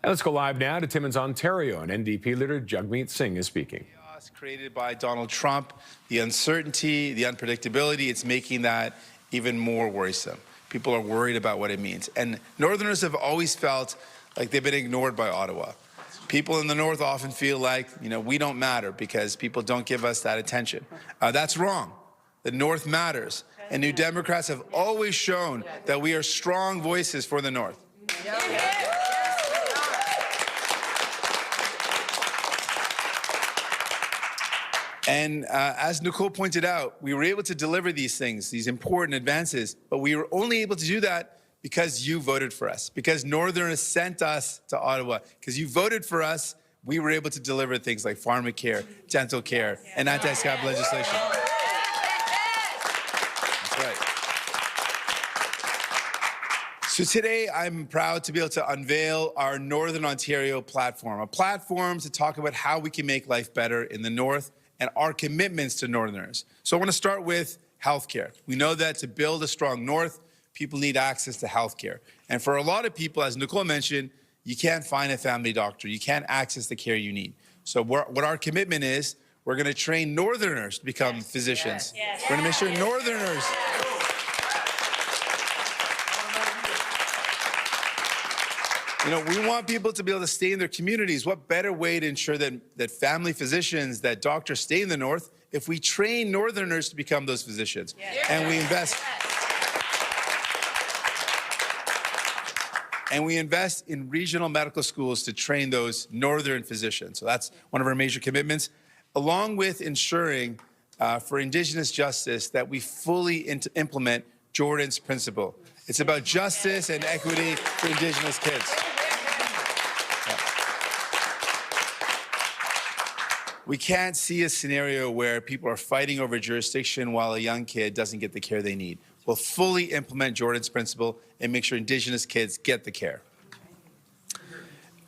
And let's go live now to Timmins, Ontario, and NDP Leader Jagmeet Singh is speaking. Chaos created by Donald Trump, the uncertainty, the unpredictability, it's making that even more worrisome. People are worried about what it means. And Northerners have always felt like they've been ignored by Ottawa. People in the North often feel like, we don't matter because people don't give us that attention. That's wrong. The North matters. And New Democrats have always shown that we are strong voices for the North. And as Nicole pointed out, we were able to deliver these things, these important advances, but we were only able to do that because you voted for us, because Northerners sent us to Ottawa, because you voted for us, we were able to deliver things like pharmacare, dental care, and anti-scab legislation. That's right. So today, I'm proud to be able to unveil our Northern Ontario platform, a platform to talk about how we can make life better in the North and our commitments to Northerners. So I want to start with healthcare. We know that to build a strong North, people need access to healthcare. And for a lot of people, as Nicole mentioned, you can't find a family doctor. You can't access the care you need. So what our commitment is, we're going to train Northerners to become physicians. We're going to make sure Northerners... we want people to be able to stay in their communities. What better way to ensure that family physicians, that doctors stay in the North if we train Northerners to become those physicians? And we invest... And we invest in regional medical schools to train those Northern physicians. So that's one of our major commitments, along with ensuring for Indigenous justice that we fully implement Jordan's principle. It's about justice and equity for Indigenous kids. We can't see a scenario where people are fighting over jurisdiction while a young kid doesn't get the care they need. We'll fully implement Jordan's principle and make sure Indigenous kids get the care.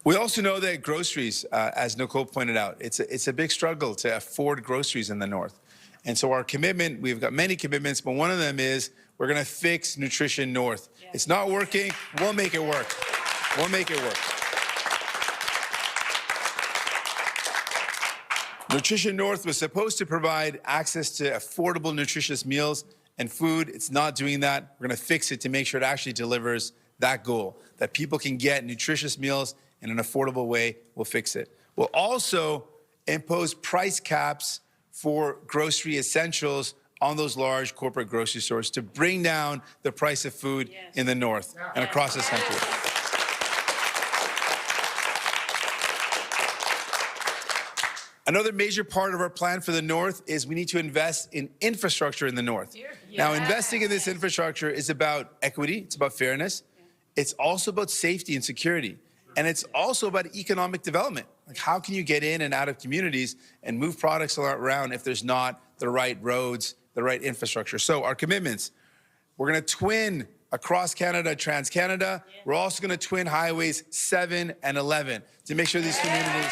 We also know that groceries, as Nicole pointed out, it's a big struggle to afford groceries in the North. And so our commitment, we've got many commitments, but one of them is we're going to fix Nutrition North. It's not working. We'll make it work. We'll make it work. Nutrition North was supposed to provide access to affordable, nutritious meals and food. It's not doing that. We're going to fix it to make sure it actually delivers that goal, that people can get nutritious meals in an affordable way. We'll fix it. We'll also impose price caps for grocery essentials on those large corporate grocery stores to bring down the price of food in the North and across this country. Another major part of our plan for the North is we need to invest in infrastructure in the North. Now, investing in this infrastructure is about equity, it's about fairness, it's also about safety and security, and it's also about economic development. Like, how can you get in and out of communities and move products around if there's not the right roads, the right infrastructure? So our commitments, we're going to twin across Canada, Trans-Canada. We're also going to twin highways 7 and 11 to make sure these communities...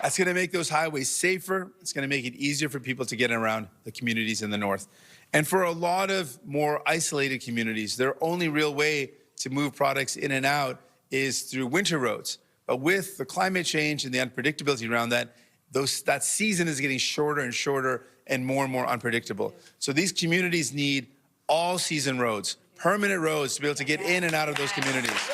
That's going to make those highways safer. It's going to make it easier for people to get around the communities in the North. And for a lot of more isolated communities, their only real way to move products in and out is through winter roads. But with the climate change and the unpredictability around that, that season is getting shorter and shorter and more unpredictable. So these communities need all-season roads, permanent roads to be able to get in and out of those communities.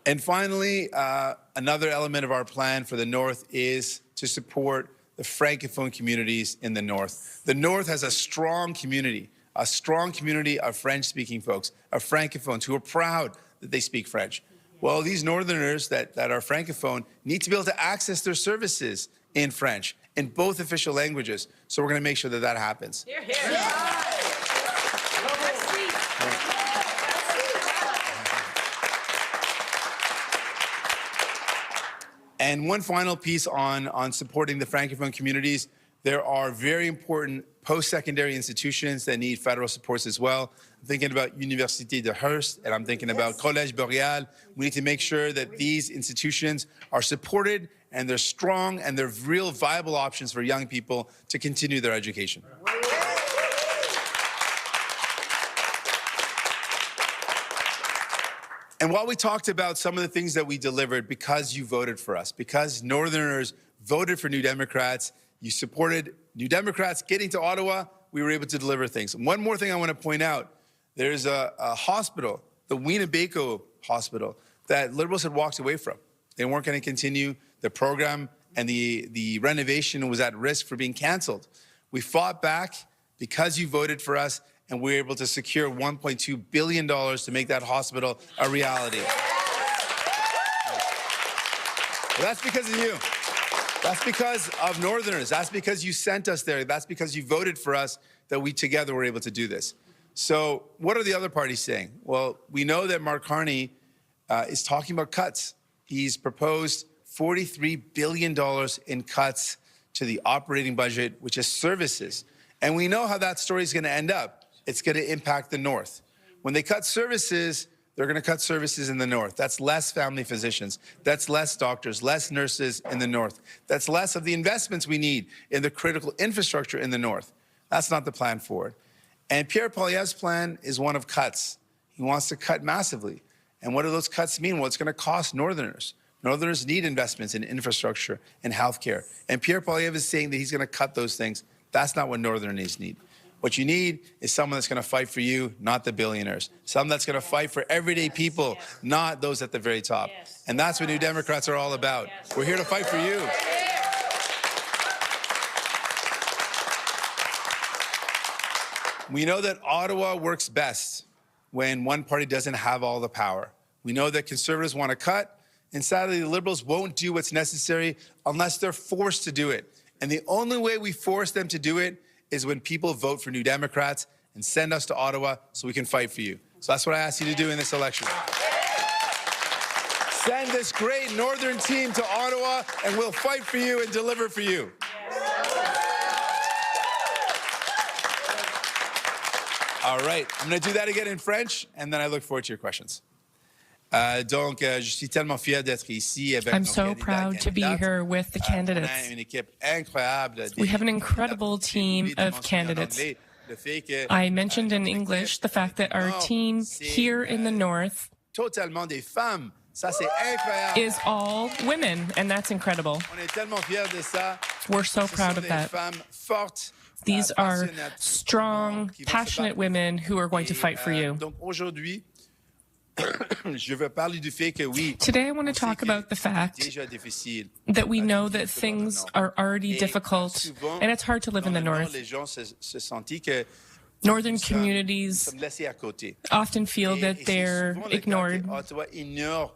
And finally, another element of our plan for the North is to support the Francophone communities in the North. The North has a strong community of French-speaking folks, of Francophones who are proud that they speak French. Well, these Northerners that are Francophone need to be able to access their services in French, in both official languages. So we're going to make sure that that happens. Hear, hear. Yeah. And one final piece on supporting the Francophone communities. There are very important post-secondary institutions that need federal supports as well. I'm thinking about Université de Hearst, and I'm thinking about Collège Boréal. We need to make sure that these institutions are supported and they're strong, and they're real viable options for young people to continue their education. And while we talked about some of the things that we delivered because you voted for us, because Northerners voted for New Democrats, you supported New Democrats getting to Ottawa, we were able to deliver things. And one more thing I want to point out, there's a hospital, the Winnebago Hospital, that Liberals had walked away from. They weren't going to continue the program, and the renovation was at risk for being canceled. We fought back because you voted for us, and we were able to secure $1.2 billion to make that hospital a reality. Well, that's because of you. That's because of Northerners. That's because you sent us there. That's because you voted for us that we together were able to do this. So what are the other parties saying? Well, we know that Mark Carney is talking about cuts. He's proposed $43 billion in cuts to the operating budget, which is services. And we know how that story is going to end up. It's going to impact the North. When they cut services, they're going to cut services in the North. That's less family physicians. That's less doctors, less nurses in the North. That's less of the investments we need in the critical infrastructure in the North. That's not the plan forward. And Pierre Poilievre's plan is one of cuts. He wants to cut massively. And what do those cuts mean? Well, it's going to cost Northerners. Northerners need investments in infrastructure and healthcare. And Pierre Poilievre is saying that he's going to cut those things. That's not what Northerners need. What you need is someone that's going to fight for you, not the billionaires. Someone that's going to fight for everyday people, not those at the very top. And that's what New Democrats are all about. We're here to fight for you. We know that Ottawa works best when one party doesn't have all the power. We know that Conservatives want to cut, and sadly, the Liberals won't do what's necessary unless they're forced to do it. And the only way we force them to do it is when people vote for New Democrats and send us to Ottawa so we can fight for you. So that's what I ask you to do in this election. Send this great Northern team to Ottawa, and we'll fight for you and deliver for you. All right, I'm going to do that again in French, and then I look forward to your questions. Donc, je suis tellement fier d'être ici avec I'm nos so candidats proud to be candidates. here with the On a candidates. une équipe incroyable. We have an incredible team of candidates. I mentioned in English the fact that our team here in the North Totalement des femmes. Ça, c'est incroyable. is all women, and that's incredible. On est tellement fiers de ça. We're so Ce proud sont of des that. femmes fortes, These are passionnées, strong, qui vont se passionate battre. women who are going to fight for you. Donc aujourd'hui, je veux parler du fait que oui. Today I want to talk about the fact Déjà difficile. that we know that things are already difficult and it's hard to live in the North. Les gens se sentent que Northern communities sommes laissés à côté. often feel that they're ignored. Ottawa ignore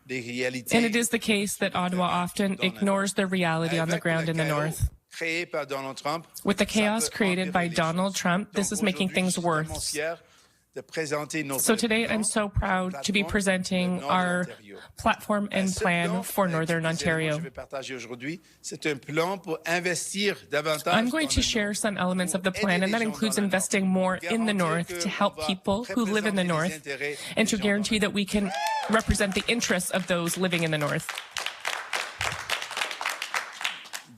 des réalités. And it is the case that Ottawa often ignores the reality on the ground in the North. Créé par Donald Trump, With the chaos created by Donald Trump, this is making things worse. So today, I'm so proud to be presenting our platform and plan for Northern Ontario. I'm going to share some elements of the plan, and that includes investing more in the North to help people who live in the North and to guarantee that we can represent the interests of those living in the North.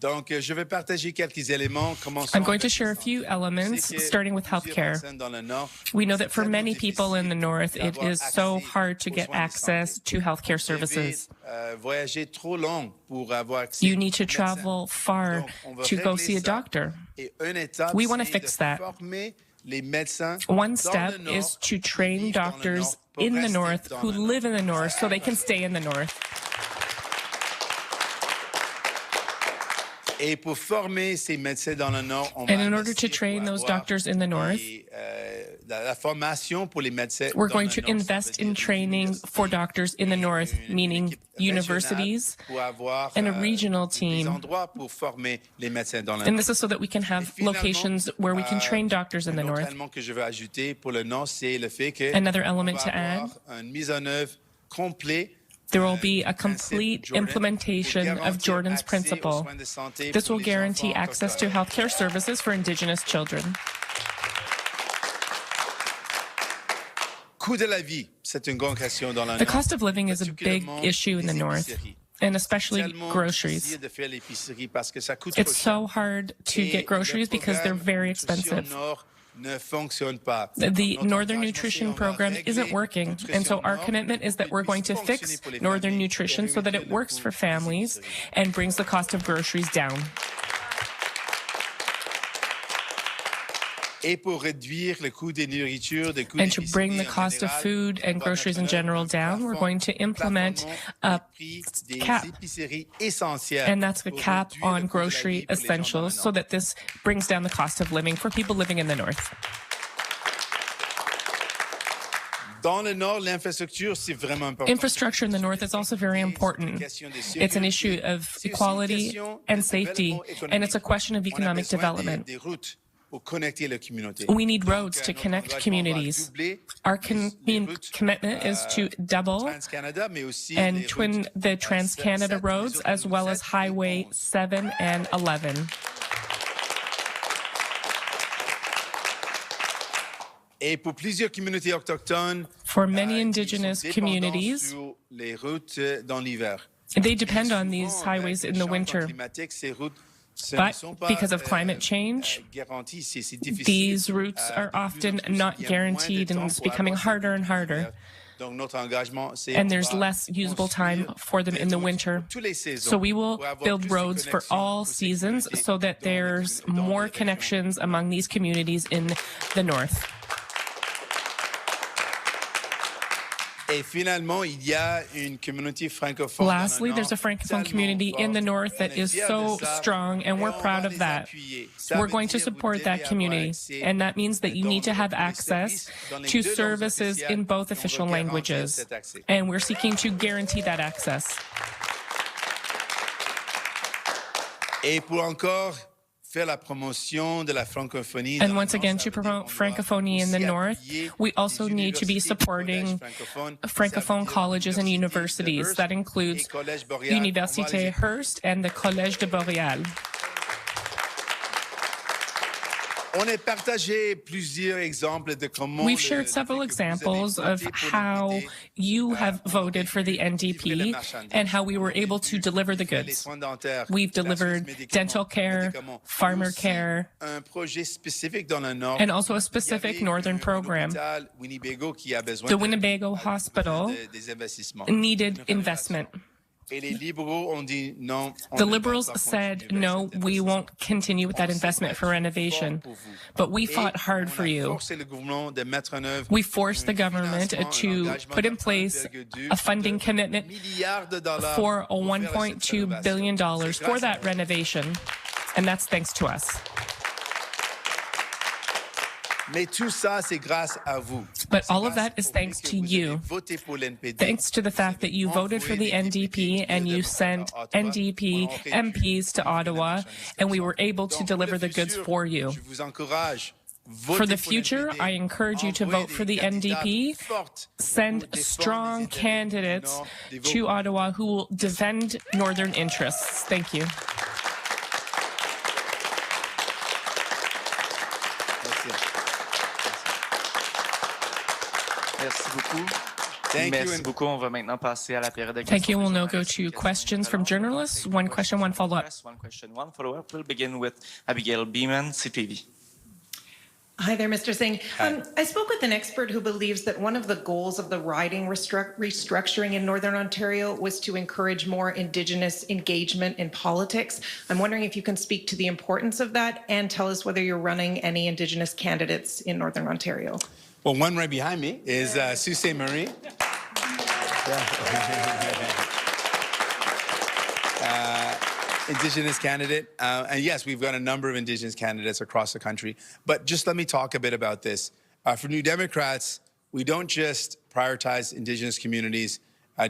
Donc, je vais partager quelques éléments. I'm going to share a few elements, starting with healthcare. We know that for many people in the North, it is so hard to get access to healthcare services. You need to travel far to go see a doctor. We want to fix that. One step is to train doctors in the North who live in the North so they can stay in the North. And in order to train those doctors in the North, we're going to invest in training for doctors in the North, meaning universities and a regional team. And this is so that we can have locations where we can train doctors in the North. Another element to add, there will be a complete implementation of Jordan's Principle. This will guarantee access to healthcare services for Indigenous children. The cost of living is a big issue in the North. and especially groceries. It's so hard to get groceries because they're very expensive. The Northern Nutrition Program isn't working, and so our commitment is that we're going to fix Northern Nutrition so that it works for families and brings the cost of groceries down. And to bring the cost of food and groceries in general down, we're going to implement a cap, and that's the cap on grocery essentials so that this brings down the cost of living for people living in the north. Infrastructure in the north is also very important. It's an issue of equality and safety, and it's a question of economic development. We need roads to connect communities. Our commitment is to double and twin the Trans-Canada roads as well as Highway 7 and 11. For many Indigenous communities, they depend on these highways in the winter. But because of climate change, these routes are often not guaranteed, and it's becoming harder and harder. And there's less usable time for them in the winter. So we will build roads for all seasons so that there's more connections among these communities in the north. Lastly, there's a Francophone community in the north that is so strong, and we're proud of that. We're going to support that community, and that means that you need to have access to services in both official languages, and we're seeking to guarantee that access. And once again, to promote Francophonie in the North, we also need to be supporting Francophone colleges and universities. That includes Université Hearst and the Collège de Boréal. We've shared several examples of how you have voted for the NDP and how we were able to deliver the goods. We've delivered dental care, farmer care, and also a specific northern program. The Winnebago Hospital needed investment. The Liberals said, no, we won't continue with that investment for renovation. But we fought hard for you. We forced the government to put in place a funding commitment for $1.2 billion for that renovation. And that's thanks to us. But all of that is thanks to you. Thanks to the fact that you voted for the NDP and you sent NDP MPs to Ottawa, and we were able to deliver the goods for you. For the future, I encourage you to vote for the NDP. Send strong candidates to Ottawa who will defend Northern interests. Thank you. Thank you. We'll now go to questions from journalists. One question, one follow-up. One question, one follow-up. We'll begin with Abigail Beeman, CTV. Hi there, Mr. Singh. I spoke with an expert who believes that one of the goals of the riding restructuring in Northern Ontario was to encourage more Indigenous engagement in politics. I'm wondering if you can speak to the importance of that and tell us whether you're running any Indigenous candidates in Northern Ontario. Well, one right behind me is Sault Ste. Marie. Indigenous candidate. And yes, we've got a number of Indigenous candidates across the country. But just let me talk a bit about this. For New Democrats, we don't just prioritize Indigenous communities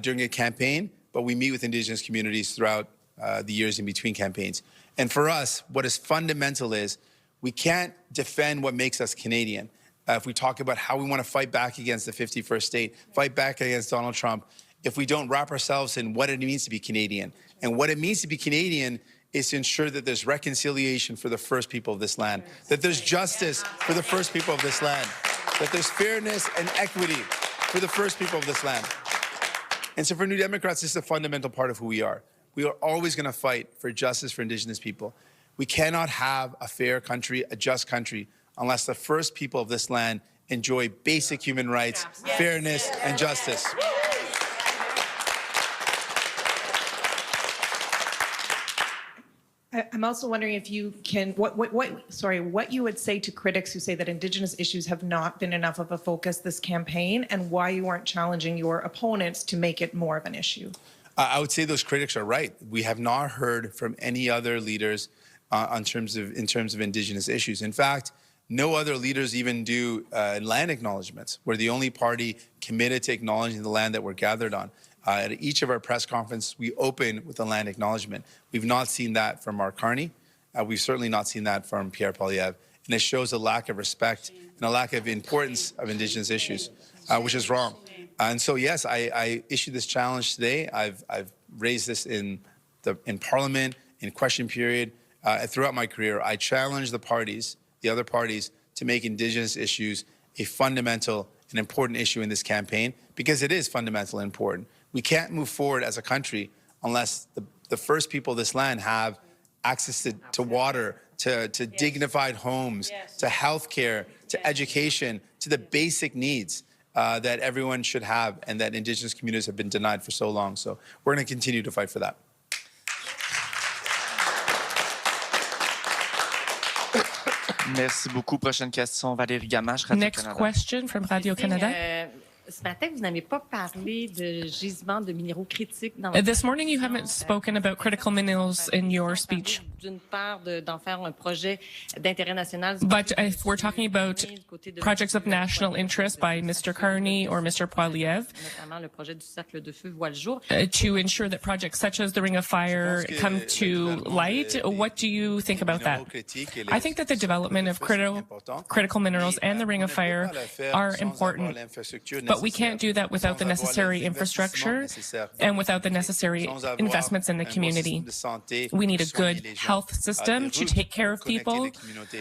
during a campaign, but we meet with Indigenous communities throughout the years in between campaigns. And for us, what is fundamental is we can't defend what makes us Canadian. If we talk about how we want to fight back against the 51st state, fight back against Donald Trump, if we don't wrap ourselves in what it means to be Canadian. And what it means to be Canadian is to ensure that there's reconciliation for the first people of this land, that there's justice for the first people of this land, that there's fairness and equity for the first people of this land. And so for New Democrats, this is a fundamental part of who we are. We are always going to fight for justice for Indigenous people. We cannot have a fair country, a just country, unless the first people of this land enjoy basic human rights, fairness, and justice. I'm also wondering if you can, what you would say to critics who say that Indigenous issues have not been enough of a focus this campaign, and why you aren't challenging your opponents to make it more of an issue. I would say those critics are right. We have not heard from any other leaders in terms of Indigenous issues. In fact, no other leaders even do land acknowledgements. We're the only party committed to acknowledging the land that we're gathered on. At each of our press conferences, we open with a land acknowledgement. We've not seen that from Mark Carney. We've certainly not seen that from Pierre Poilievre. And it shows a lack of respect and a lack of importance of Indigenous issues, which is wrong. And so, yes, I issued this challenge today. I've raised this in Parliament, in question period. Throughout my career, I challenge the other parties, to make Indigenous issues a fundamental and important issue in this campaign, because it is fundamental and important. We can't move forward as a country unless the first people of this land have access to water, to dignified homes, to health care, to education, to the basic needs that everyone should have and that Indigenous communities have been denied for so long. So we're going to continue to fight for that. Merci beaucoup. Prochaine question, Valérie Gamache, Next Radio-Canada. question from Radio-Canada. Ce matin, vous n'avez pas parlé de gisements de minéraux critiques dans This morning you haven't spoken about critical minerals in your speech. D'une part, d'en faire un projet d'intérêt national. But if we're talking about projects of national interest by Mr. Carney or Mr. Poilievre, Notamment le projet du cercle de feu voit le jour. to ensure that projects such as the Ring of Fire come to light, what do you think about that? I think that the development of critical minerals and the Ring of Fire are important, but we can't do that without the necessary infrastructure and without the necessary investments in the community. We need a good health system to take care of people,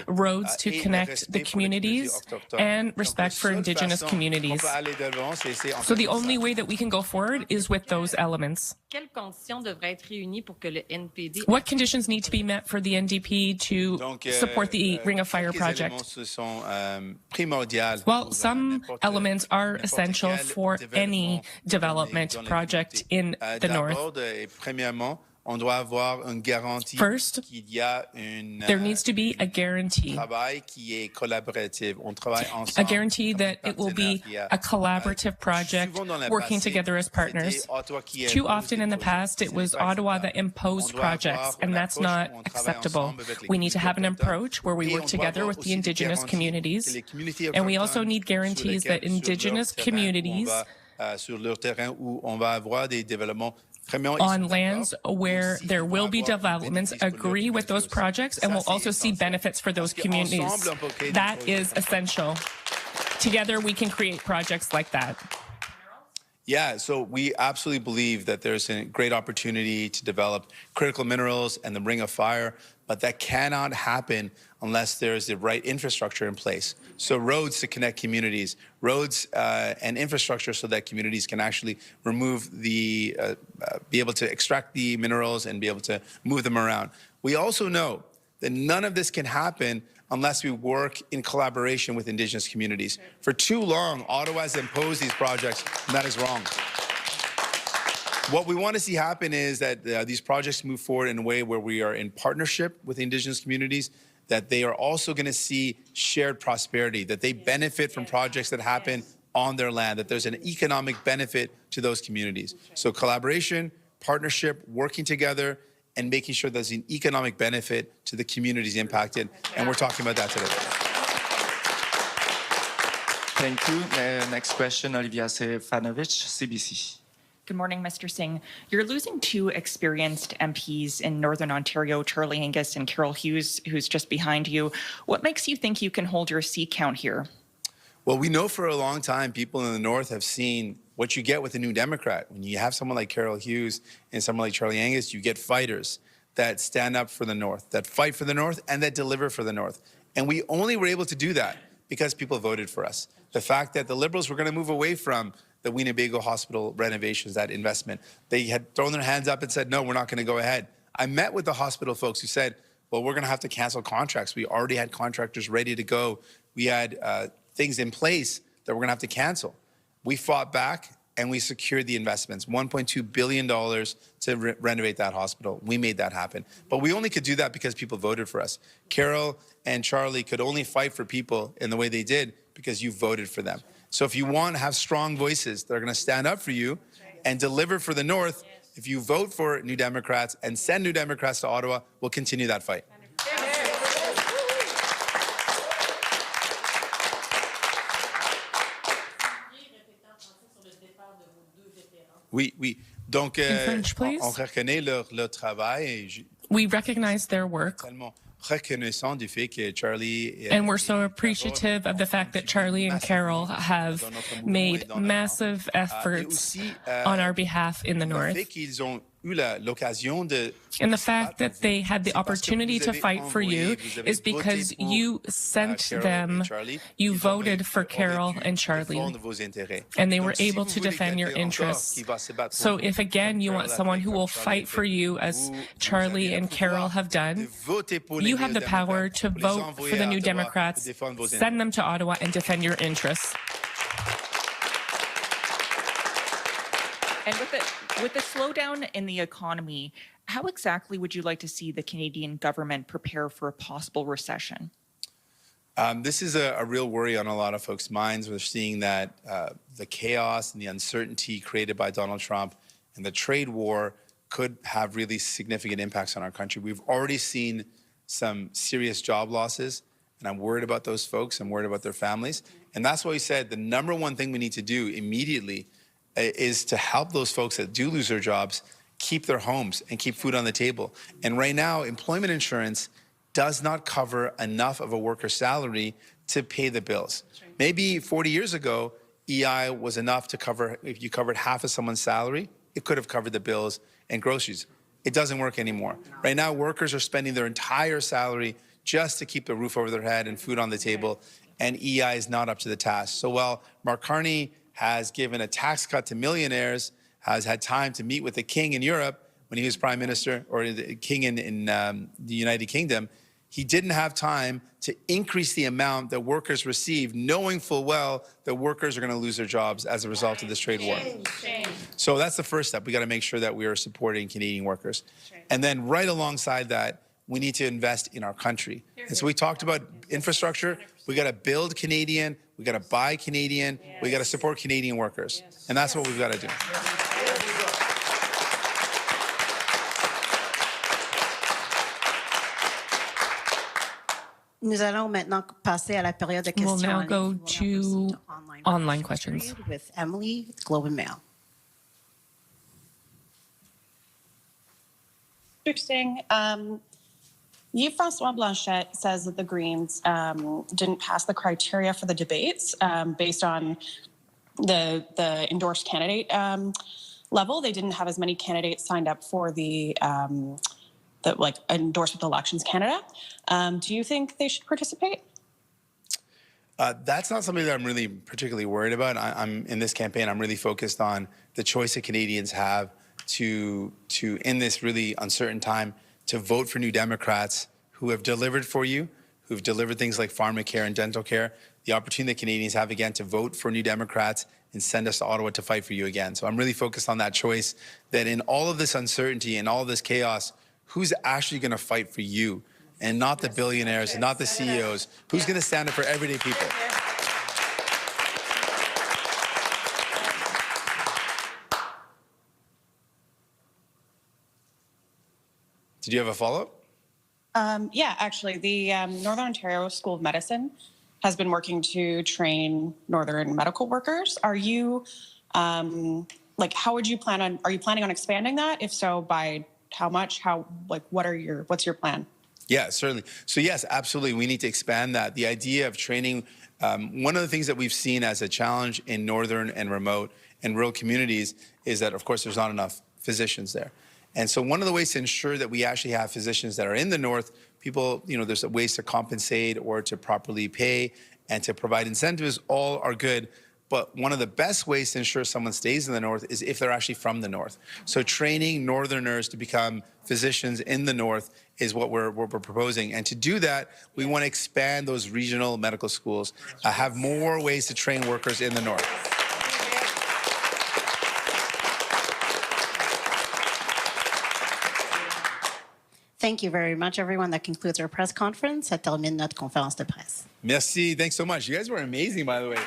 roads to connect the communities, and respect for Indigenous communities. So the only way that we can go forward is with those elements. Quelles conditions devraient être réunies pour que le NPD... What conditions need to be met for the NDP to support the Ring of Fire project? Well, some elements are essential for any development project in the North. First, there needs to be a guarantee. A guarantee that it will be a collaborative project working together as partners. Too often in the past, it was Ottawa that imposed projects, and that's not acceptable. We need to have an approach where we work together with the Indigenous communities, and we also need guarantees that Indigenous communities on lands where there will be developments agree with those projects and will also see benefits for those communities. That is essential. Together we can create projects like that. Yeah, so we absolutely believe that there's a great opportunity to develop critical minerals and the Ring of Fire, but that cannot happen unless there's the right infrastructure in place. So roads to connect communities, roads and infrastructure so that communities can actually remove be able to extract the minerals and be able to move them around. We also know that none of this can happen unless we work in collaboration with Indigenous communities. For too long, Ottawa has imposed these projects, and that is wrong. What we want to see happen is that these projects move forward in a way where we are in partnership with Indigenous communities, that they are also going to see shared prosperity, that they benefit from projects that happen on their land, that there's an economic benefit to those communities. So collaboration, partnership, working together, and making sure there's an economic benefit to the communities impacted. And we're talking about that today. Thank you. Next question, Olivia Stefanovic, CBC. Good morning, Mr. Singh. You're losing two experienced MPs in Northern Ontario, Charlie Angus and Carol Hughes, who's just behind you. What makes you think you can hold your seat count here? Well, we know for a long time people in the North have seen what you get with a New Democrat. When you have someone like Carol Hughes and someone like Charlie Angus, you get fighters that stand up for the North, that fight for the North, and that deliver for the North. And we only were able to do that because people voted for us. The fact that the Liberals were going to move away from the Winnebago Hospital renovations, that investment. They had thrown their hands up and said, no, we're not going to go ahead. I met with the hospital folks who said, well, we're going to have to cancel contracts. We already had contractors ready to go. We had things in place that we're going to have to cancel. We fought back and we secured the investments, $1.2 billion to renovate that hospital. We made that happen. But we only could do that because people voted for us. Carol and Charlie could only fight for people in the way they did because you voted for them. So if you want to have strong voices that are going to stand up for you and deliver for the North, if you vote for New Democrats and send New Democrats to Ottawa, we'll continue that fight. Oui. Donc, French, please. on reconnaît leur travail. Et we recognize their work. Reconnaissant du fait que Charlie and we're so appreciative of the fact that Charlie and Carol have made massive efforts on our behalf in the North. And the fact that they had the opportunity to fight for you is because you sent them, you voted for Carol and Charlie, and they were able to defend your interests. So if again you want someone who will fight for you as Charlie and Carol have done, you have the power to vote for the New Democrats, send them to Ottawa, and defend your interests. And with the slowdown in the economy, how exactly would you like to see the Canadian government prepare for a possible recession? This is a real worry on a lot of folks' minds. We're seeing that the chaos and the uncertainty created by Donald Trump and the trade war could have really significant impacts on our country. We've already seen some serious job losses, and I'm worried about those folks. I'm worried about their families. And that's why we said the number one thing we need to do immediately is to help those folks that do lose their jobs keep their homes and keep food on the table. And right now, employment insurance does not cover enough of a worker's salary to pay the bills. Maybe 40 years ago, EI was enough to cover, if you covered half of someone's salary, it could have covered the bills and groceries. It doesn't work anymore. Right now, workers are spending their entire salary just to keep the roof over their head and food on the table, and EI is not up to the task. So while Mark Carney has given a tax cut to millionaires, has had time to meet with the king in Europe when he was prime minister, or the king in the United Kingdom, he didn't have time to increase the amount that workers receive, knowing full well that workers are going to lose their jobs as a result of this trade war. So that's the first step. We got to make sure that we are supporting Canadian workers. And then right alongside that, we need to invest in our country. And so we talked about infrastructure. We got to build Canadian. We got to buy Canadian. We got to support Canadian workers. And that's what we've got to do. Nous allons maintenant passer à la période de questions. We'll now go to online questions. With Emily, Globe and Mail. Interesting. Yves-François Blanchet says that the Greens didn't pass the criteria for the debates based on the endorsed candidate level. They didn't have as many candidates signed up for the endorsed with Elections Canada. Do you think they should participate? That's not something that I'm really particularly worried about. I'm in this campaign, I'm really focused on the choice that Canadians have to in this really uncertain time, to vote for New Democrats who have delivered for you, who've delivered things like pharmacare and dental care, the opportunity that Canadians have again to vote for New Democrats and send us to Ottawa to fight for you again. So I'm really focused on that choice, that in all of this uncertainty and all of this chaos, who's actually going to fight for you, and not the billionaires, and not the CEOs? Who's going to stand up for everyday people? Did you have a follow-up? Yeah, actually, the Northern Ontario School of Medicine has been working to train Northern medical workers. Are you, how would you plan on, are you planning on expanding that? If so, by how much? What's your plan? Yeah, certainly. So yes, absolutely. We need to expand that. The idea of training, one of the things that we've seen as a challenge in northern and remote and rural communities is that, of course, there's not enough physicians there. And so one of the ways to ensure that we actually have physicians that are in the north, people, there's ways to compensate or to properly pay and to provide incentives, all are good. But one of the best ways to ensure someone stays in the North is if they're actually from the North. So training Northerners to become physicians in the North is what we're proposing. And to do that, we want to expand those regional medical schools, have more ways to train workers in the North. Thank you very much, everyone. That concludes our press conference. Ça termine notre conférence de presse. Merci. Thanks so much. You guys were amazing, by the way.